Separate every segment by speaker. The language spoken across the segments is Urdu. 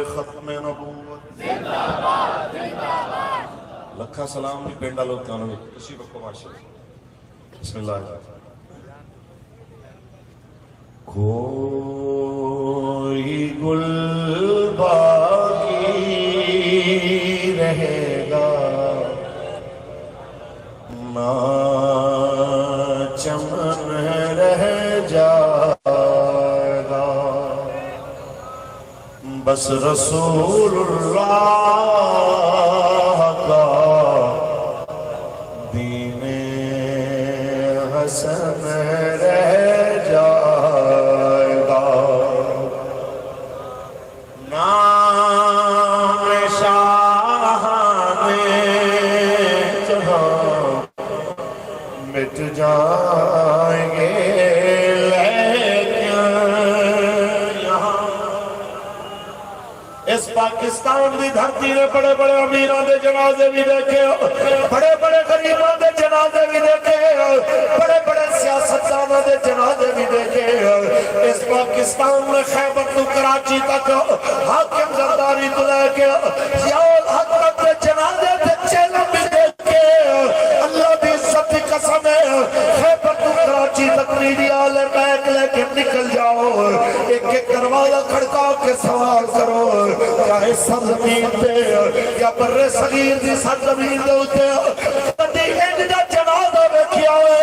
Speaker 1: ختم نبوت لکھا سلام بھی پینڈا لوگ کانوی کسی بکو ماشاء بسم اللہ کوئی گل باقی رہے گا نہ چمن رہ جائے گا بس رسول اللہ کا دین حسن رہ جائے گا نام شاہ جہاں مٹ جائیں گے پاکستان دی دھرتی نے بڑے بڑے امیران دے جنازے بھی دیکھے بڑے بڑے غریبان دے جنازے بھی دیکھے بڑے بڑے سیاستدانوں دے جنازے بھی دیکھے اس پاکستان میں خیبر تو کراچی تک حاکم زرداری تو لے کے ضیاء الحق دے جنازے دے چیلوں بھی دیکھے اللہ دی عزت کی قسم ہے خیبر تو کراچی تک میڈیا لے بیک لے کے نکل جاؤ ایک ایک دروازہ کھڑکا کے سوال کرو چاہے سرزمین دے یا بر صغیر دی سرزمین دے ہوتے کدی ایک دا جنازہ بیکھیا ہوئے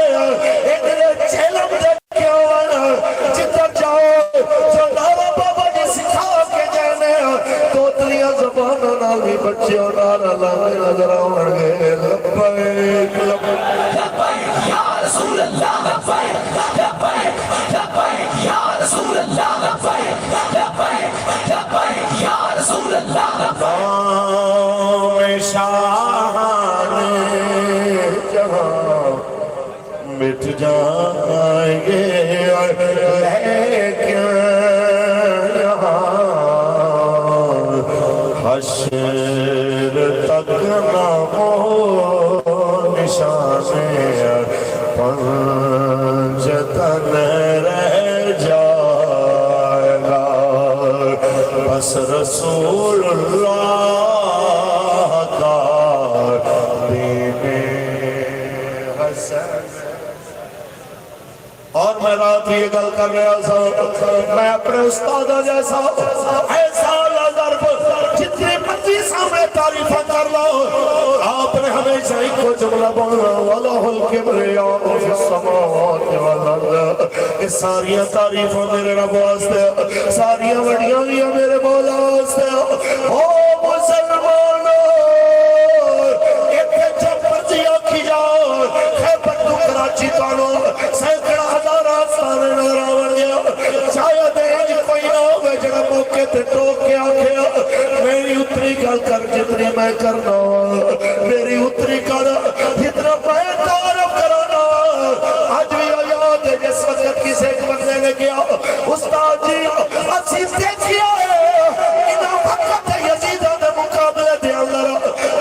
Speaker 1: ایک دے چیلم دیکھیا ہوئے جدر جاؤ جو نارا بابا جی سکھا کے جانے توتلیاں زبانہ نالی بچے اور نارا لانے نظر آوڑ گئے لبائک لبائک یا رسول اللہ لبائک لبائک لبائک یا رسول اللہ لبائک لبائک لبائک یا رسول اللہ نام شاہان جہاں مٹ جائیں گے لیکن یہاں حشر تک نہ ہو نشان پنجتن رہ جائے گا بس رسول اللہ کا دین حسن اور میں رات یہ گل کر رہا تھا میں اپنے استادہ جیسا ایسا ظرف جتنی مرضی سامنے تعریفہ کر لو آپ نے ہمیشہ ایک کو جملہ بولنا وَلَهُ الْكِبْرِيَاءُ فِي السَّمَاوَاتِ وَالْأَرْضِ یہ ساریاں تعریفوں میرے رب واسطے ساریاں وڈیاں لیا میرے مولا واسطے او مسلمانوں ایتھے جب مرضی آکھی جاؤ خیبر تو کراچی تانو سینکڑا ہزار آسانے نظر آور گیا شاید ایج کوئی نہ ہوئے جگہ موقع تے ٹوک کے آکھے میری اتری گل کر جتنی میں کرنا میری اتری کر جتنا میں تعارف کرانا آج بھی آیات ہے جس وقت کسی ایک بندے نے کیا استاد جی عزیز دیکھیا ہے انہاں وقت یزیدہ دے مقابلے دے اندر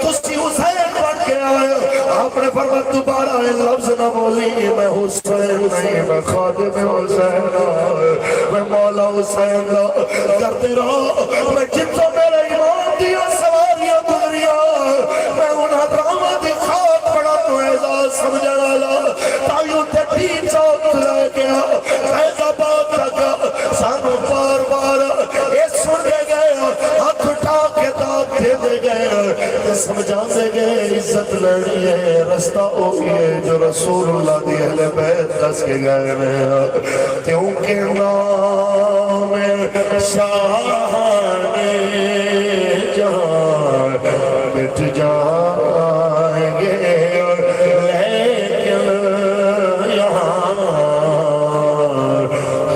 Speaker 1: تسی حسین بن کے آئے آپ نے فرمایا دوبارہ لفظ نہ بولی میں حسین نہیں میں خادم حسین میں مولا حسین کرتے رہو میں جتنا میرے ایمان دیا سواریاں گزریا میں انہاں درامہ دی خواب پڑا تو اعزاز سمجھنا لا تائیوں تے تین چوک لے گیا فیض آباد تک سانو بار بار یہ سن دے گئے ہاتھ اٹھا کے داد دے گئے سمجھا دے گئے عزت لڑی ہے رستہ ہوگی ہے جو رسول اللہ دی اہل بیت دس کے گئے میں کیونکہ نام شاہان جہاں مٹ جائیں گے لیکن یہاں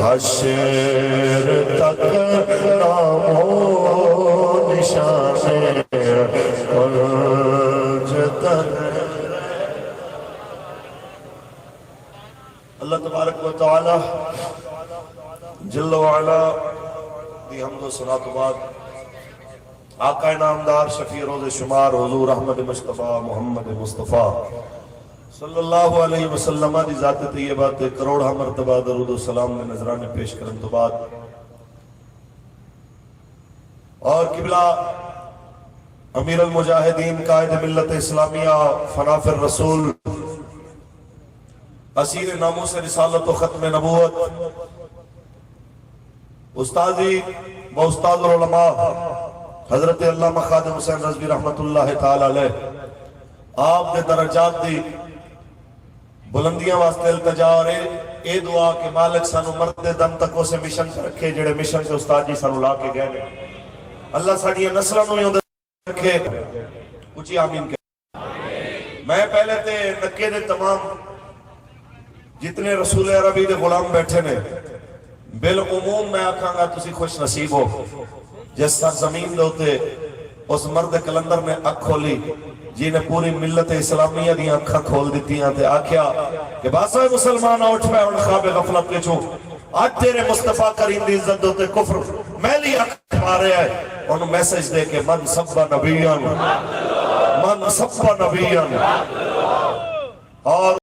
Speaker 1: حشر تک نام ہو نشان اللہ تبارک و تعالی جل وعلا دی حمد و صلاۃ و بعد آقا نامدار شفیع روز شمار حضور احمد مصطفیٰ محمد مصطفیٰ صلی اللہ علیہ وسلم دی ذات طیبہ تے کروڑا مرتبہ درود و سلام میں نظرانے پیش کرن تو بعد اور قبلہ امیر المجاہدین قائد ملت اسلامیہ فناف الرسول اسیر ناموس رسالت و ختم نبوت استاذی و استاد العلماء حضرت علامہ خادم حسین رضوی رحمت اللہ تعالی علیہ آپ دے درجات دی بلندیاں واسطے التجا اور اے دعا کہ مالک سانو مرد دم تک اسے مشن پر رکھے جڑے مشن سے استاد جی سانو لا کے گئے اللہ ساڑی نسلوں میں یوں دے رکھے اچھی آمین کہ میں پہلے تے نکے دے تمام جتنے رسول عربی دے غلام بیٹھے نے بالعموم میں آکھاں گا تسی خوش نصیب ہو جس سرزمین دے ہوتے اس مرد کلندر نے اکھ کھولی جی نے پوری ملت اسلامیہ دی اکھاں کھول دیتی ہیں تے آکھیا کہ باسا مسلمان اٹھ پہ ان خواب غفلت کے چھو آج تیرے مصطفیٰ کریم دی عزت دوتے کفر میں لی اکھ مارے آئے انہوں میسیج دے کہ من سبا نبیان اور